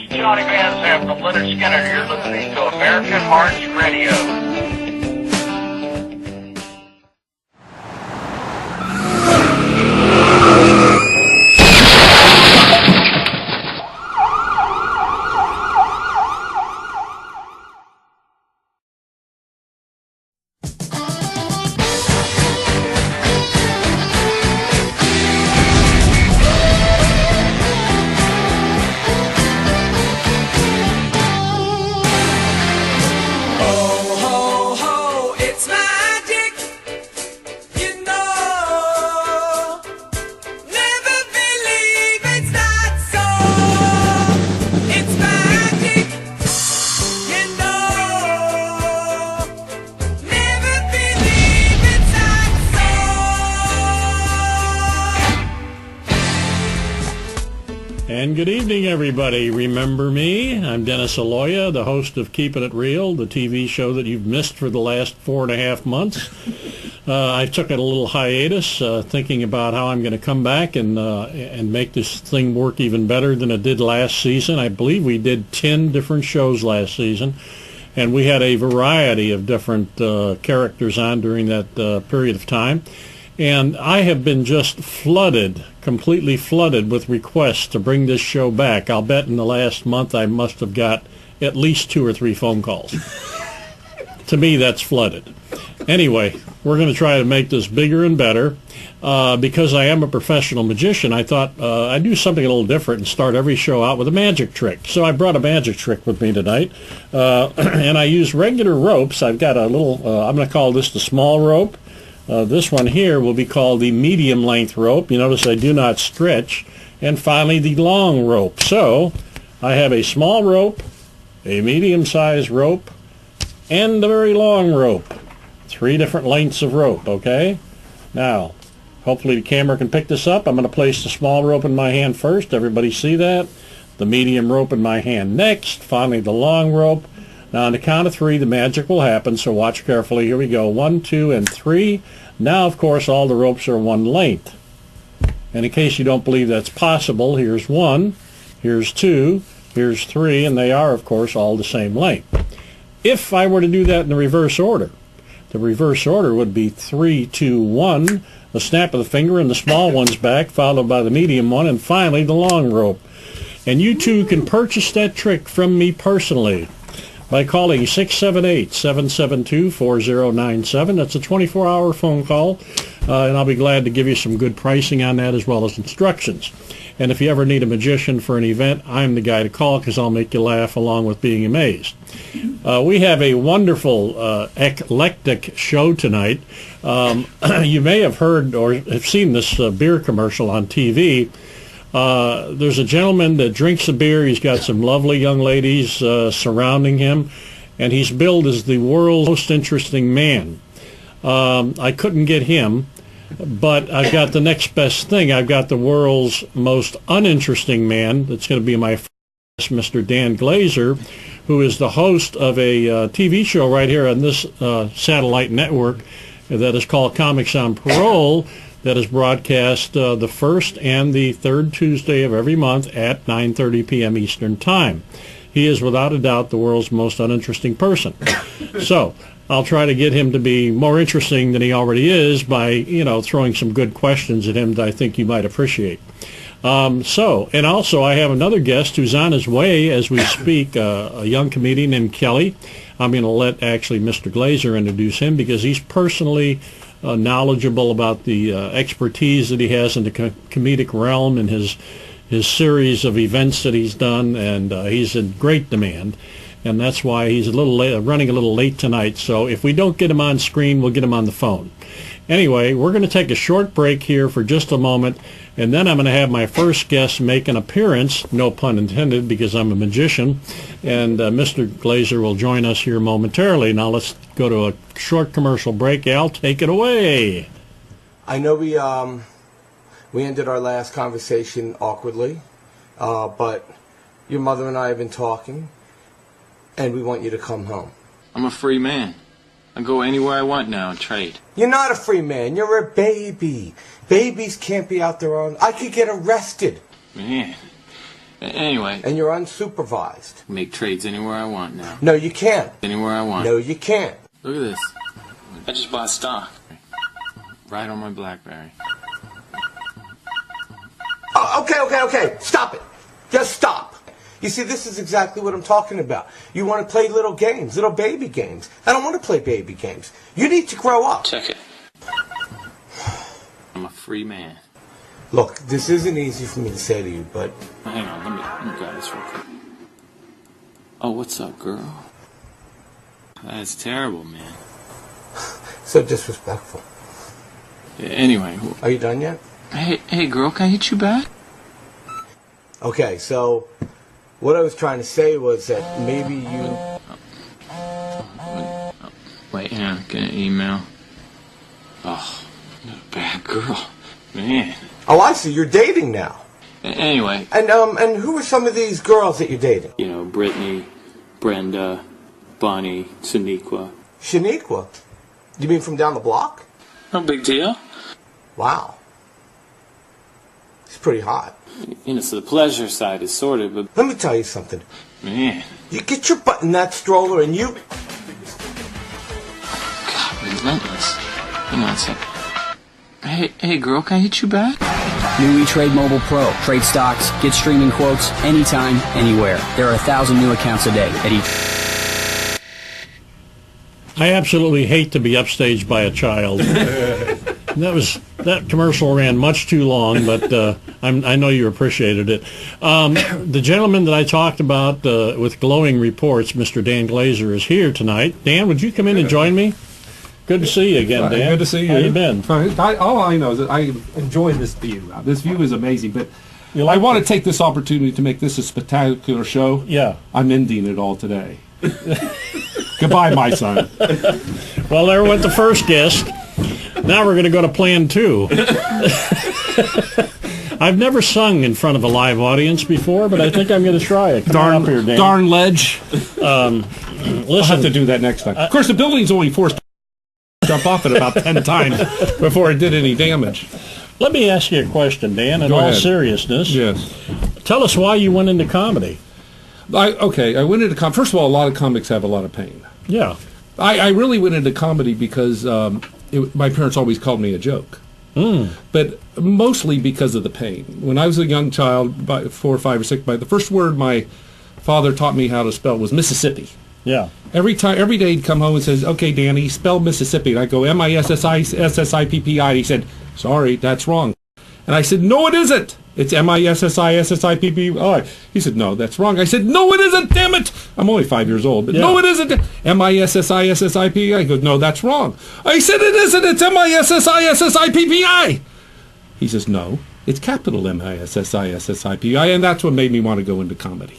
Johnny Van Zant from Leonard Skinner. You're listening to American Hearts Radio. And good evening, everybody. Remember me? I'm Dennis Aloia, the host of Keepin It Real, the TV show that you've missed for the last 4.5 months. I took a little hiatus, thinking about how I'm going to come back and make this thing work even better than it did last season. I believe we did 10 different shows last season, and we had a variety of different characters on during that period of time. And I have been just flooded, completely flooded with requests to bring this show back. I'll bet in the last month I must have got at least 2 or 3 phone calls. To me, that's flooded. Anyway, we're going to try to make this bigger and better. Because I am a professional magician, I thought I'd do something a little different and start every show out with a magic trick. So I brought a magic trick with me tonight. And I use regular ropes. I've got a little, I'm going to call this the small rope. This one here will be called the medium length rope. You notice I do not stretch. And finally the long rope. So I have a small rope, a medium sized rope, and a very long rope. 3 different lengths of rope, okay? Now, hopefully the camera can pick this up. I'm going to place the small rope in my hand first. Everybody see that? The medium rope in my hand next. Finally the long rope. Now, on the count of 3, the magic will happen, so watch carefully. Here we go. 1, 2, and 3. Now, of course, all the ropes are one length. And in case you don't believe that's possible, here's 1, here's 2, here's 3, and they are, of course, all the same length. If I were to do that in the reverse order would be 3, 2, 1, a snap of the finger, and the small one's back, followed by the medium one, and finally the long rope. And you too can purchase that trick from me personally by calling 678-772-4097. That's a 24-hour phone call, and I'll be glad to give you some good pricing on that as well as instructions. And if you ever need a magician for an event, I'm the guy to call because I'll make you laugh along with being amazed. We have a wonderful, eclectic show tonight. You may have heard or have seen this beer commercial on TV. There's a gentleman that drinks a beer. He's got some lovely young ladies surrounding him, and he's billed as the world's most interesting man. I couldn't get him, but I've got the next best thing. I've got the world's most uninteresting man. That's going to be my first guest, Mr. Dan Glazer, who is the host of a TV show right here on this satellite network that is called Comics on Parole, that is broadcast the first and the third Tuesday of every month at 9:30 p.m. Eastern Time. He is without a doubt the world's most uninteresting person. So I'll try to get him to be more interesting than he already is by, throwing some good questions at him that I think you might appreciate. And also I have another guest who's on his way as we speak, a young comedian named Kelly. I'm going to let actually Mr. Glazer introduce him because he's personally knowledgeable about the expertise that he has in the comedic realm and his series of events that he's done, and he's in great demand, and that's why he's running a little late tonight. So if we don't get him on screen, we'll get him on the phone. Anyway, we're going to take a short break here for just a moment, and then I'm going to have my first guest make an appearance, no pun intended, because I'm a magician, and Mr. Glazer will join us here momentarily. Now let's go to a short commercial break. Al, take it away. I know we ended our last conversation awkwardly, but your mother and I have been talking, and we want you to come home. I'm a free man. I go anywhere I want now and trade. You're not a free man. You're a baby. Babies can't be out there on... I could get arrested. Man, Anyway. And you're unsupervised. Make trades anywhere I want now. No, you can't. Anywhere I want. No, you can't. Look at this. I just bought stock. Right on my BlackBerry. Oh, okay. Stop it. Just stop. You see, this is exactly what I'm talking about. You want to play little games, little baby games. I don't want to play baby games. You need to grow up. Check it. I'm a free man. Look, this isn't easy for me to say to you, but... Hang on, let me grab this real quick. Oh, what's up, girl? That's terrible, man. So disrespectful. Yeah, anyway. Are you done yet? Hey, girl, can I hit you back? Okay, so what I was trying to say was that maybe you... Wait, hang on, get an email. Oh, not a bad girl. Man. Oh, I see, you're dating now. Anyway. And who are some of these girls that you're dating? You know, Brittany, Brenda, Bonnie, Shaniqua. Shaniqua? You mean from down the block? No big deal. Wow. It's pretty hot. You know, so the pleasure side is sorted, but... Let me tell you something. Man. You get your butt in that stroller and you... God, relentless. Hang on a second. Hey, girl, can I hit you back? New E-Trade Mobile Pro. Trade stocks, get streaming quotes, anytime, anywhere. There are 1,000 new accounts a day at each. I absolutely hate to be upstaged by a child. That commercial ran much too long, but I know you appreciated it. The gentleman that I talked about with glowing reports, Mr. Dan Glazer, is here tonight. Dan, would you come in and join me? Good to see you again, Dan. Good to see you. How you been? All I know is that I enjoy this view. This view is amazing, but I want to take this opportunity to make this a spectacular show. Yeah. I'm ending it all today. Goodbye, my son. Well, there went the first guest. Now we're going to go to plan 2. I've never sung in front of a live audience before, but I think I'm going to try it. Come on up here, Dan. Darn ledge. Listen, I'll have to do that next time. Of course, the building's only forced to jump off it about 10 times before it did any damage. Let me ask you a question, Dan, in Go all ahead. seriousness. Yes. Tell us why you went into comedy. I went into comedy. First of all, a lot of comics have a lot of pain. Yeah. I really went into comedy because my parents always called me a joke. But mostly because of the pain. When I was a young child, by 4 or 5 or 6, the first word my father taught me how to spell was Mississippi. Yeah. Every day he'd come home and says, "Okay, Danny, spell Mississippi." And I go, Mississippi. He said, "Sorry, that's wrong." And I said, "No, it isn't. It's Mississippi." He said, "No, that's wrong." I said, "No, it isn't, damn it." I'm only 5 years old, but Yeah. no, it isn't. Mississippi. He goes, "No, that's wrong." I said, "It isn't. It's Mississippi." He says, "No, it's capital Mississippi." And that's what made me want to go into comedy.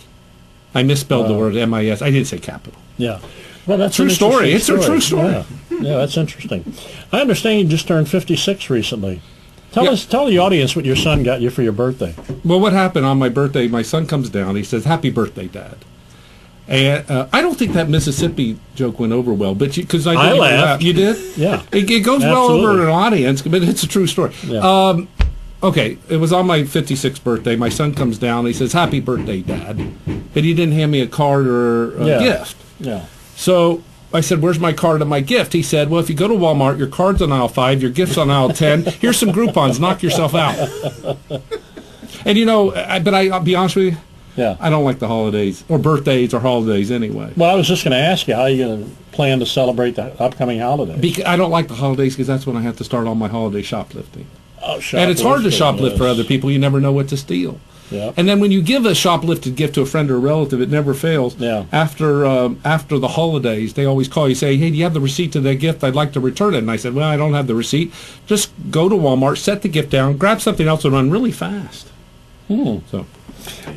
I misspelled the word M-I-S. I didn't say capital. Yeah. Well, that's True an story. interesting It's a true story. Yeah, that's interesting. I understand you just turned 56 recently. Tell the audience what your son got you for your birthday. Well, what happened on my birthday, my son comes down, he says, "Happy birthday, Dad." And I don't think that Mississippi joke went over well, but because I laughed. You did? Yeah. It goes well Absolutely. over an audience, but it's a true story. Yeah. Okay, it was on my 56th birthday. My son comes down, he says, "Happy birthday, Dad." But he didn't hand me a card or a gift. Yeah. So I said, "Where's my card and my gift?" He said, "Well, if you go to Walmart, your card's on aisle 5, your gift's on aisle 10. Here's some Groupons. Knock yourself out." And I'll be honest with you, Yeah. I don't like the holidays, or birthdays, or holidays anyway. Well, I was just going to ask you, how are you going to plan to celebrate the upcoming holiday? I don't like the holidays because that's when I have to start all my holiday shoplifting. Oh, And it's hard to shoplifting, shoplift for other people. You never know what to steal. Yeah. And then when you give a shoplifted gift to a friend or a relative, it never fails. Yeah. After the holidays, they always call you, say, "Hey, do you have the receipt to that gift? I'd like to return it." And I said, "Well, I don't have the receipt. Just go to Walmart, set the gift down, grab something else, and run really fast." So,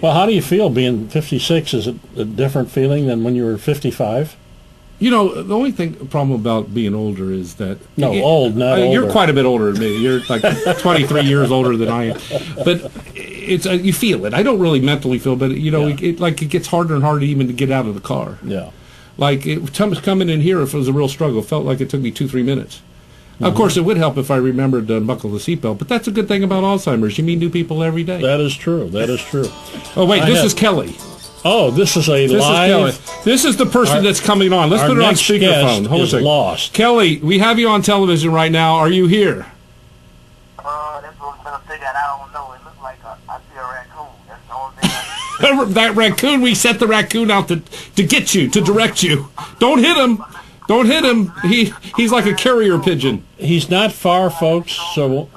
Well, how do you feel being 56? Is it a different feeling than when you were 55? the only problem about being older is that... Old, not older. You're quite a bit older than me. You're like 23 years older than I am. But it's you feel it. I don't really mentally feel, but, it gets harder and harder even to get out of the car. Yeah. Like, coming in here, if it was a real struggle, it felt like it took me 2-3 minutes. Of course, it would help if I remembered to buckle the seatbelt, but that's a good thing about Alzheimer's. You meet new people every day. That is true. That is true. Oh, wait, this is Kelly. Oh, this is a live. This is the person that's coming on. Let's put her on speakerphone. Hold on a second. Lost. Kelly, we have you on television right now. Are you here? That's what I'm trying to figure out. I don't know. It looks like I see a raccoon. That's the only thing I see. That raccoon, we set the raccoon out to get you, to direct you. Don't hit him. Don't hit him. He's like a carrier pigeon. He's not far, folks, so...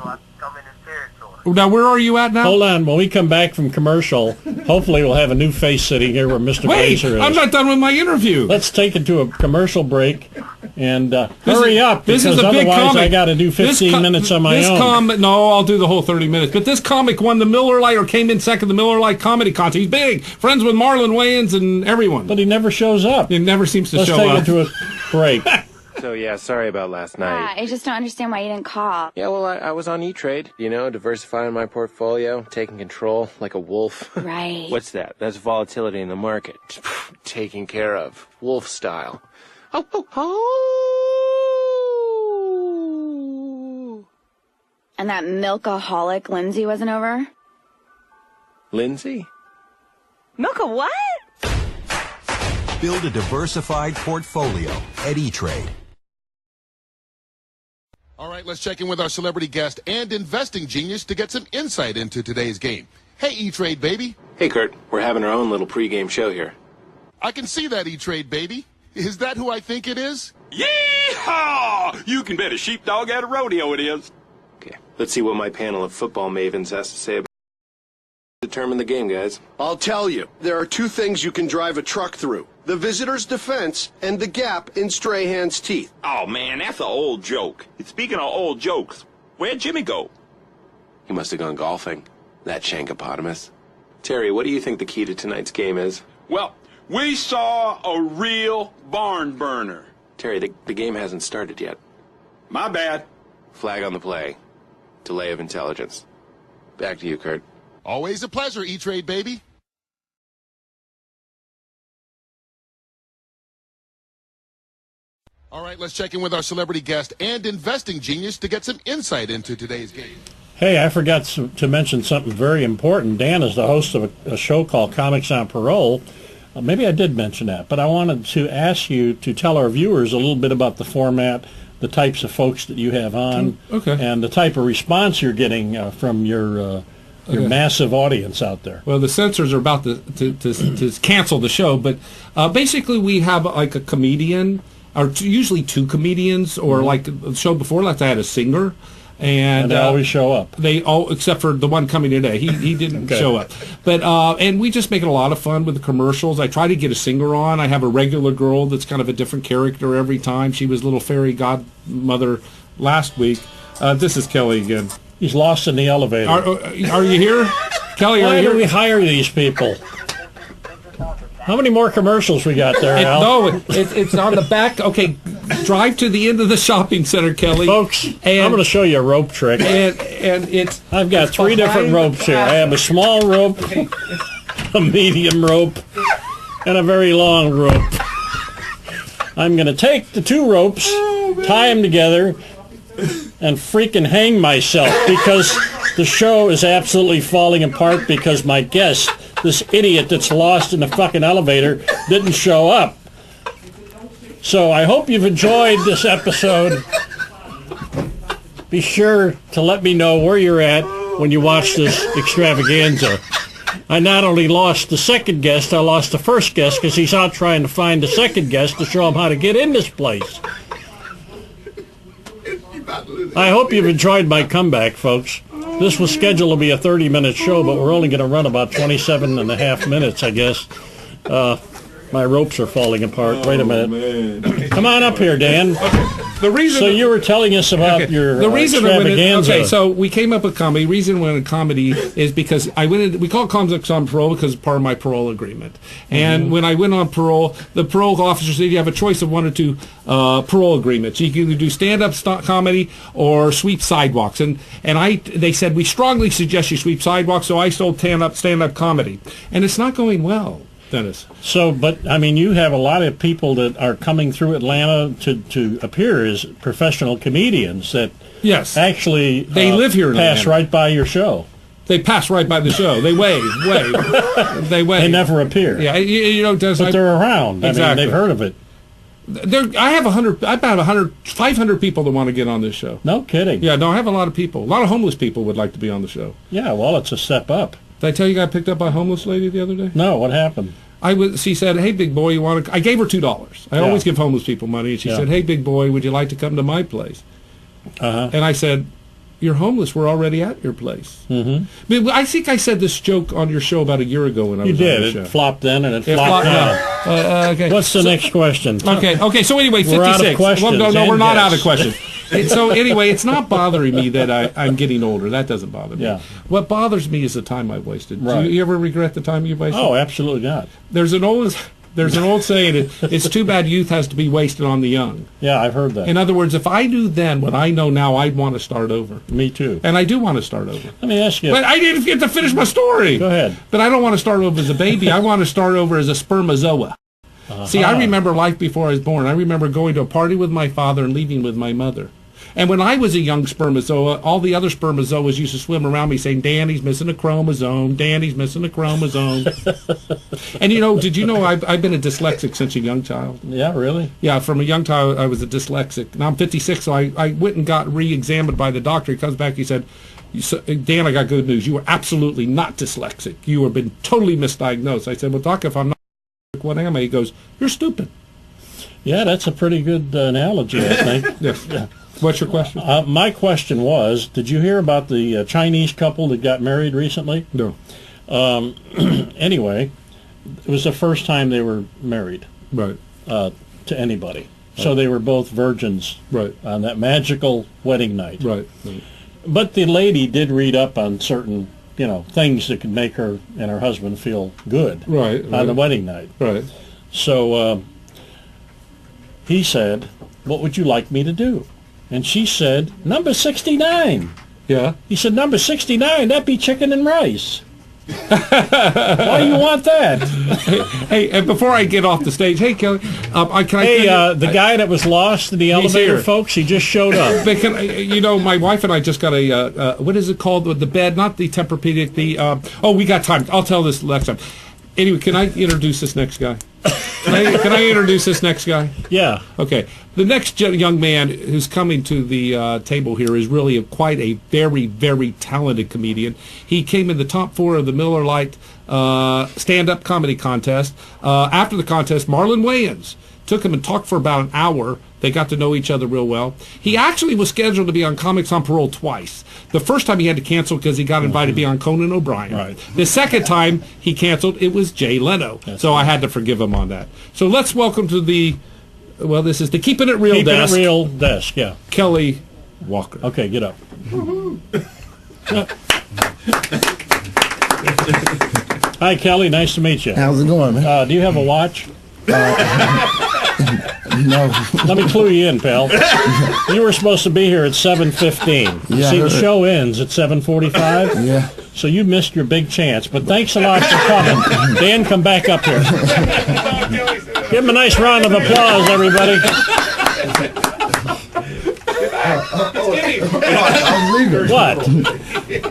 Now, where are you at now? Hold on. When we come back from commercial, hopefully we'll have a new face sitting here where Mr. Glazer is. I'm not done with my interview. Let's take it to a commercial break and hurry up, because this is a big otherwise comic. I got to do 15 minutes on my own. No, I'll do the whole 30 minutes. But this comic won the Miller Lite, or came in second, the Miller Lite Comedy Contest. He's big. Friends with Marlon Wayans and everyone. But he never shows up. He never seems to show up. Let's take it to a break. So, yeah, sorry about last night. Yeah, I just don't understand why you didn't call. Yeah, well, I was on E-Trade, diversifying my portfolio, taking control like a wolf. Right. What's that? That's volatility in the market. Taken care of. Wolf style. Oh, oh, oh. And that milkaholic Lindsay wasn't over? Lindsay? Milka what? Build a diversified portfolio at E-Trade. All right, let's check in with our celebrity guest and investing genius to get some insight into today's game. Hey, E-Trade, baby. Hey, Kurt. We're having our own little pregame show here. I can see that, E-Trade, baby. Is that who I think it is? Yeehaw! You can bet a sheepdog at a rodeo it is. Okay, let's see what my panel of football mavens has to say about determine the game, guys. I'll tell you, there are two things you can drive a truck through: the visitor's defense and the gap in Strahan's teeth. Oh, man, that's an old joke. Speaking of old jokes, where'd Jimmy go? He must have gone golfing, that shankopotamus. Terry, what do you think the key to tonight's game is? Well, we saw a real barn burner. Terry, the game hasn't started yet. My bad. Flag on the play. Delay of intelligence. Back to you, Kurt. Always a pleasure, E-Trade, baby. All right, let's check in with our celebrity guest and investing genius to get some insight into today's game. Hey, I forgot to mention something very important. Dan is the host of a show called Comics on Parole. Maybe I did mention that, but I wanted to ask you to tell our viewers a little bit about the format, the types of folks that you have on, and the type of response you're getting from your massive audience out there. Well, the censors are about to cancel the show, but basically we have like a comedian, or usually two comedians, or like the show before that I had a singer. And they always show up. They all, except for the one coming today. He didn't show up. But and we just make it a lot of fun with the commercials. I try to get a singer on. I have a regular girl that's kind of a different character every time. She was little fairy godmother last week. This is Kelly again. He's lost in the elevator. Are you here, Kelly? Why do we hire these people? How many more commercials we got there, Al? No, it's on the back. Okay, drive to the end of the shopping center, Kelly. Folks, I'm going to show you a rope trick. And I've got three different ropes here. I have a small rope, a medium rope, and a very long rope. I'm going to take the two ropes, tie them together, and freaking hang myself because the show is absolutely falling apart because my guest, this idiot that's lost in the fucking elevator, didn't show up. So I hope you've enjoyed this episode. Be sure to let me know where you're at when you watch this extravaganza. I not only lost the second guest, I lost the first guest because he's out trying to find the second guest to show him how to get in this place. I hope you've enjoyed my comeback, folks. This was scheduled to be a 30-minute show, but we're only going to run about 27 and a half minutes, I guess. My ropes are falling apart. Wait a minute. Come on up here, Dan. The reason so you were telling us about your extravaganza. So we came up with comedy. The reason we went in comedy is because we call it Comics on Parole because it's part of my parole agreement. And when I went on parole, the parole officer said you have a choice of one or two parole agreements. You can either do stand-up comedy or sweep sidewalks. And they said, we strongly suggest you sweep sidewalks, so I sold stand-up comedy. And it's not going well. Dennis. So, but I mean, you have a lot of people that are coming through Atlanta to appear as professional comedians that actually they live here in pass Atlanta. right by your show. They pass right by the show. They wave. They wave. They never appear. Yeah, you know, Dennis, but they're around. Exactly. I mean, they've heard of it. I have 500 people that want to get on this show. No kidding. Yeah, no, I have a lot of people. A lot of homeless people would like to be on the show. Yeah, well, it's a step up. Did I tell you I got picked up by a homeless lady the other day? No, what happened? She said, "Hey, big boy, you want to?" I gave her $2. I always give homeless people money. And she said, "Hey, big boy, would you like to come to my place?" And I said, "You're homeless. We're already at your place." Mm-hmm. I think I said this joke on your show about a year ago when I was on the show. It flopped then and it flopped now. Okay. What's the next question? Okay. So anyway, 56. We're out of questions. Well, no, we're not out of questions. So anyway, it's not bothering me that I'm getting older. That doesn't bother me. Yeah. What bothers me is the time I wasted. Right. Do you ever regret the time you wasted? Oh, absolutely not. There's an old saying, it's too bad youth has to be wasted on the young. Yeah, I've heard that. In other words, if I knew then what I know now, I'd want to start over. Me too. And I do want to start over. Let me ask you. But I didn't get to finish my story. Go ahead. But I don't want to start over as a baby. I want to start over as a spermazoa. See, I remember life before I was born. I remember going to a party with my father and leaving with my mother. And when I was a young spermazoa, all the other spermazoas used to swim around me saying, "Danny's missing a chromosome, Danny's missing a chromosome." And did you know I've been a dyslexic since a young child? Yeah, really? Yeah, from a young child I was a dyslexic. Now I'm 56, so I went and got re-examined by the doctor. He comes back, he said, "Dan, I got good news. You are absolutely not dyslexic. You have been totally misdiagnosed." I said, "Well, doc, if I'm not dyslexic, what am I?" He goes, "You're stupid." Yeah, that's a pretty good analogy, I think. Yes. Yeah. What's your question? My question was, did you hear about the Chinese couple that got married recently? No. Anyway, it was the first time they were married. Right. To anybody. So they were both virgins. Right. On that magical wedding night. Right. But the lady did read up on certain, things that could make her and her husband feel good. Right. On the wedding night. Right. So he said, "What would you like me to do?" And she said, "Number 69. Yeah. He said, "Number 69, that'd be chicken and rice." Why do you want that? Hey, and before I get off the stage, hey, Kelly, the guy that was lost in the elevator, folks, he just showed up. But my wife and I just got a, what is it called, the bed, not the Tempur-Pedic, we got time. I'll tell this next time. Anyway, can I introduce this next guy? Can I introduce this next guy? Yeah. Okay. The next young man who's coming to the table here is really quite a very, very talented comedian. He came in the top 4 of the Miller Lite stand-up comedy contest. After the contest, Marlon Wayans took him and talked for about an hour. They got to know each other real well. He actually was scheduled to be on Comics on Parole twice. The first time he had to cancel because he got invited to be on Conan O'Brien. Right. The second time he canceled, it was Jay Leno. So I had to forgive him on that. So let's welcome to this is the Keepin' It Real desk. Keepin' It Real desk, yeah. Kelly Walker. Okay, get up. Hi, Kelly. Nice to meet you. How's it going, man? Do you have a watch? No. Let me clue you in, pal. You were supposed to be here at 7:15. Yeah, See, the show ends at 7:45. Yeah. So you missed your big chance. But thanks a lot for coming. Dan, come back up here. Give him a nice round of applause, everybody. What?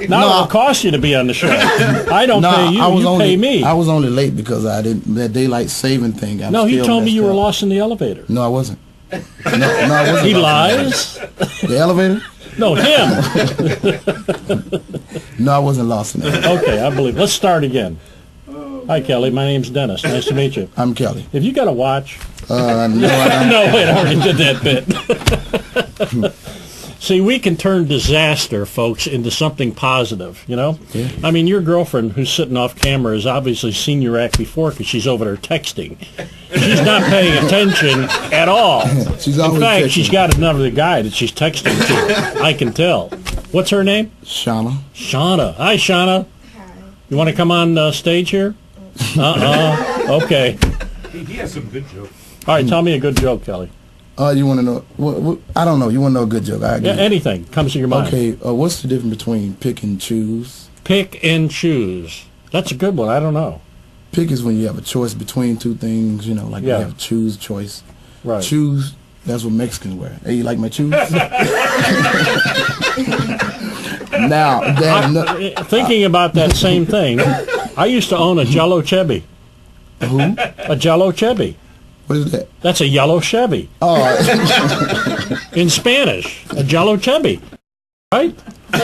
Now it'll cost you to be on the show. I don't pay you. You pay me. I was only late because I didn't that daylight saving thing. No, he told me you were lost in the elevator. No, I wasn't. No, I wasn't. He lies. The elevator? No, him. No, I wasn't lost in it. Okay, I believe. Let's start again. Hi, Kelly. My name's Dennis. Nice to meet you. I'm Kelly. Have you got a watch? No, I don't. No, wait. I already did that bit. See, we can turn disaster, folks, into something positive, Yeah. I mean, your girlfriend, who's sitting off camera, has obviously seen your act before because she's over there texting. She's not paying attention at all. She's In always fact, texting. she's got another guy that she's texting to. I can tell. What's her name? Shauna. Shauna. Hi, Shauna. Hi. You want to come on stage here? Okay. He has some good jokes. All right, tell me a good joke, Kelly. You want to know? What, I don't know. You want to know a good joke? Anything comes to your mind. Okay. What's the difference between pick and choose? Pick and choose. That's a good one. I don't know. Pick is when you have a choice between two things, you know, like you have choose, choice. Right. Choose, that's what Mexicans wear. Hey, you like my shoes? Now, thinking about that same thing, I used to own a Jello Chevy. Who? A Jello Chevy. What is that? That's a yellow Chevy. Oh. In Spanish, a Jello Chevy. Right?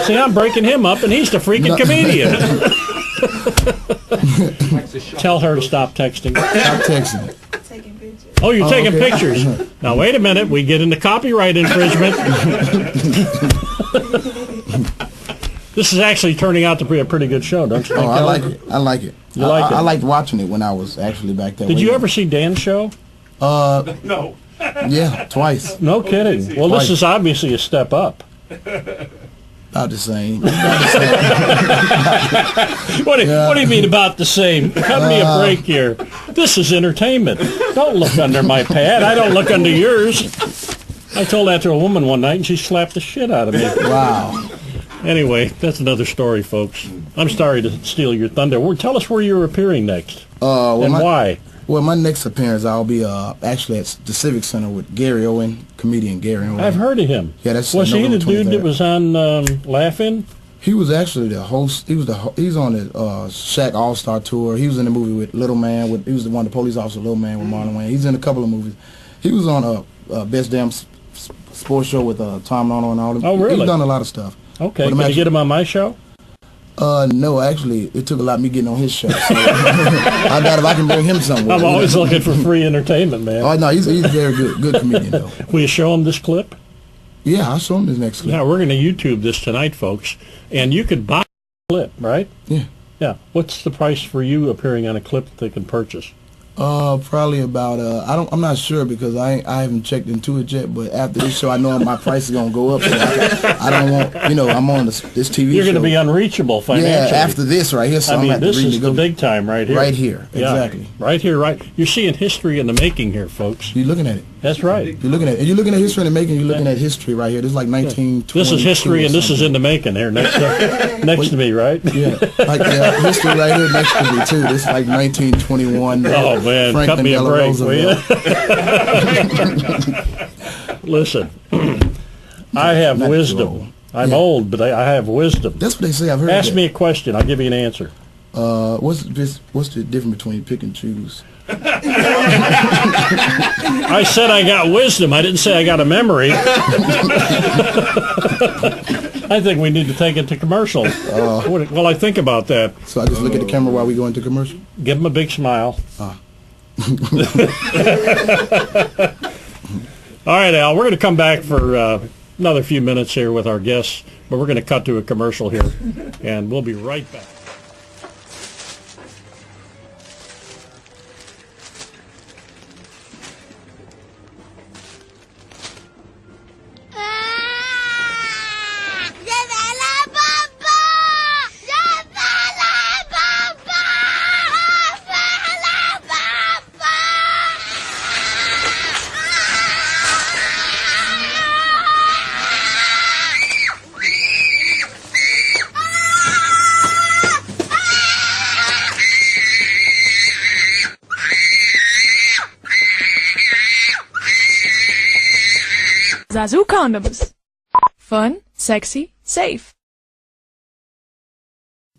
See, I'm breaking him up, and he's the freaking comedian. Tell her to stop texting. Stop texting. Oh, you're taking pictures. Now, wait a minute. We get into copyright infringement. This is actually turning out to be a pretty good show, don't you think? Oh, I like it. I like it. You like it? I liked watching it when I was actually back there. Did you ever see Dan's show? No. Yeah, twice. No kidding. Well, this is obviously a step up. About the same. What do you mean about the same? Cut me a break here. This is entertainment. Don't look under my pad. I don't look under yours. I told that to a woman one night, and she slapped the shit out of me. Wow. Anyway, that's another story, folks. I'm sorry to steal your thunder. Tell us where you're appearing next, and why. Well, my next appearance, I'll be actually at the Civic Center with Gary Owen, comedian Gary Owen. I've heard of him. Yeah, that's Was he the November dude 23rd. that was on Laugh-In? He was actually the host. He's on the Shaq All-Star Tour. He was in the movie with Little Man. He was the one, the police officer, Little Man, with Marlon Wayne. He's in a couple of movies. He was on Best Damn Sports Show with Tom Arnold and all them. Oh, really? He's done a lot of stuff. Okay, can you get him on my show? No, actually, it took a lot of me getting on his show. So I doubt if I can bring him somewhere. I'm always looking for free entertainment, man. Oh, no, he's very good comedian, though. Will you show him this clip? Yeah, I'll show him this next clip. Yeah, we're going to YouTube this tonight, folks. And you could buy a clip, right? Yeah. Yeah. What's the price for you appearing on a clip that they can purchase? Probably about I'm not sure because I haven't checked into it yet. But after this show, I know my price is gonna go up. So I don't want, I'm on this TV. You're show. going to be unreachable financially. Yeah, after this right here. So I mean, I'm this is the big time right here. Right here, exactly. Yeah, right here, right. You're seeing history in the making here, folks. You're looking at it. That's right. You're looking at it. And you're looking at history in the making. You're looking at history right here. This is like 1920. This is history, and this is in the making here next to me, right? Yeah, like history right here next to me too. This is like 1921. Oh man, Franklin cut me a break, will you? Listen, I have wisdom. I'm old, but I have wisdom. That's what they say. I've heard. Ask me a question. I'll give you an answer. What's the difference between pick and choose? I said I got wisdom. I didn't say I got a memory. I think we need to take it to commercial. Well, I think about that. So I just look at the camera while we go into commercial? Give them a big smile. All right, Al, we're going to come back for another few minutes here with our guests, but we're going to cut to a commercial here, and we'll be right back. Zazu condoms. Fun, sexy, safe.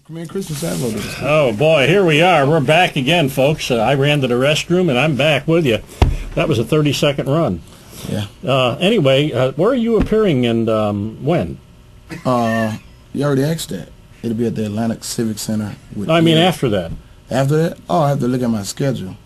Oh boy, here we are. We're back again, folks. I ran to the restroom and I'm back with you. That was a 30-second run. Yeah. Anyway, where are you appearing and when? You already asked that. It'll be at the Atlantic Civic Center. After that. After that? Oh, I have to look at my schedule.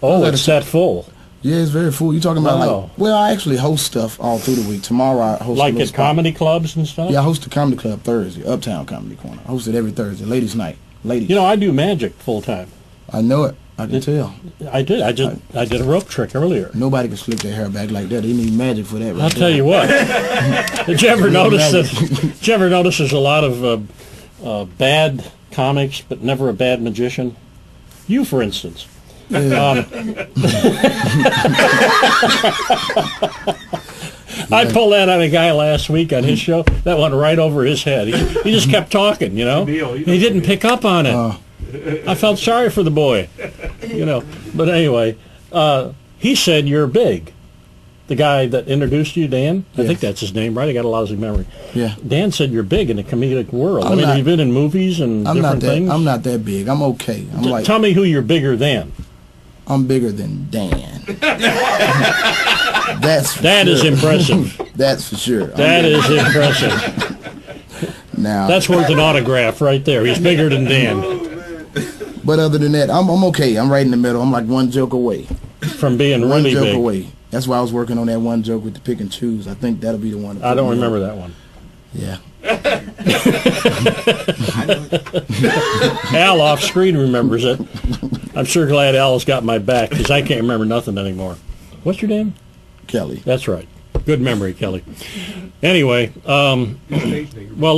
Oh, it's that full. Yeah, it's very full. You're talking about I actually host stuff all through the week. Tomorrow I host like at comedy clubs and stuff? Yeah, I host the comedy club Thursday, Uptown Comedy Corner. I host it every Thursday, ladies' night. Ladies. I do magic full time. I know it. I can tell. I did. I did a rope trick earlier. Nobody can slip their hair back like that. They need magic for that. I'll tell you what. Did you ever notice there's a lot of bad comics, but never a bad magician? You, for instance. Yeah. I pulled that on a guy last week on his show. That went right over his head. He just kept talking, He didn't pick up on it. I felt sorry for the boy, you know. But anyway, he said you're big. The guy that introduced you, Dan, I think that's his name, right? I got a lousy memory. Yeah. Dan said you're big in the comedic world. I'm not, you've been in movies and different things. I'm not that big. I'm okay. Tell me who you're bigger than. I'm bigger than Dan. That is impressive. That's for sure. That is impressive. Now that's worth an autograph right there. He's bigger than Dan. But other than that, I'm okay. I'm right in the middle. I'm like one joke away from being really big. One joke away. That's why I was working on that one joke with the pick and choose. I think that'll be the one. I don't remember that one. Yeah. Al off screen remembers it. I'm sure glad Al's got my back because I can't remember nothing anymore. What's your name? Kelly. That's right. Good memory, Kelly. Anyway, well,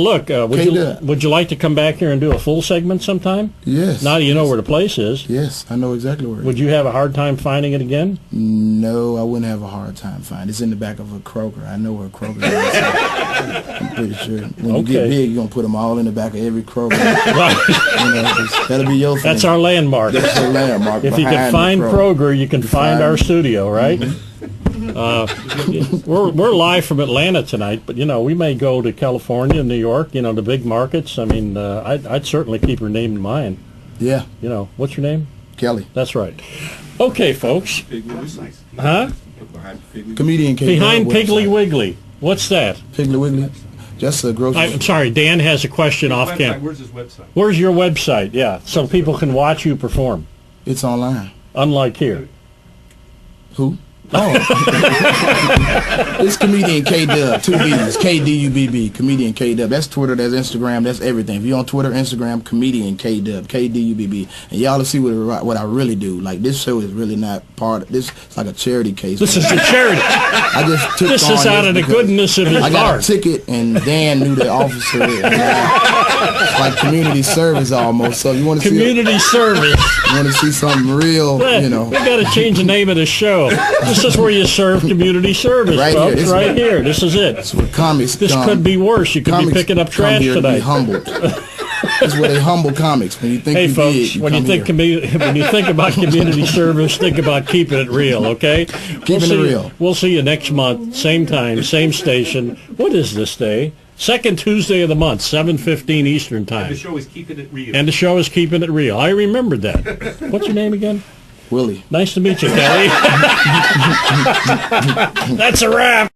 look, would you like to come back here and do a full segment sometime? Yes. Now you know where the place is. Yes, I know exactly where it is. Would you have a hard time finding it again? No, I wouldn't have a hard time finding it. It's in the back of a Kroger. I know where Kroger is. I'm pretty sure. When you get big, you're going to put them all in the back of every Kroger. Right. That'll be your thing. That's our landmark. That's our landmark. If you can find Kroger, you can find our studio, right? Mm-hmm. We're live from Atlanta tonight, but we may go to California, New York, the big markets. I mean, I'd certainly keep her name in mind. Yeah. What's your name? Kelly. That's right. Okay, folks. Huh? Comedian KDUB. Behind Piggly Wiggly. What's that? Piggly Wiggly. Just a grocery. I'm sorry, Dan has a question off camera. Where's his website? Where's your website? Yeah, so people can watch you perform. It's online. Unlike here. Who? Oh. It's Comedian KDUB, 2 B's, KDUBB, Comedian KDUB. That's Twitter, that's Instagram, that's everything. If you're on Twitter, Instagram, Comedian KDUB, KDUBB. And y'all to see what I really do. Like, this show is really not part of this. It's like a charity case. This is a charity. I just took this is out of the goodness of his heart. I got a ticket, and Dan knew the officer. It's like community service almost. So you want to see community service. You want to see something real, We got to change the name of the show. This is where you serve community service, right folks. Here. Right here. This is it. That's what comics. This could be worse. You could be picking up trash here tonight. To be humbled. That's where they humble comics. When you think you folks, big, when you think about community service, think about keeping it real. Okay. Keeping it real. We'll see you next month, same time, same station. What is this day? Second Tuesday of the month, 7:15 Eastern Time. And the show is Keeping It Real. And the show is Keeping It Real. I remembered that. What's your name again? Willie. Nice to meet you, Kelly. That's a wrap.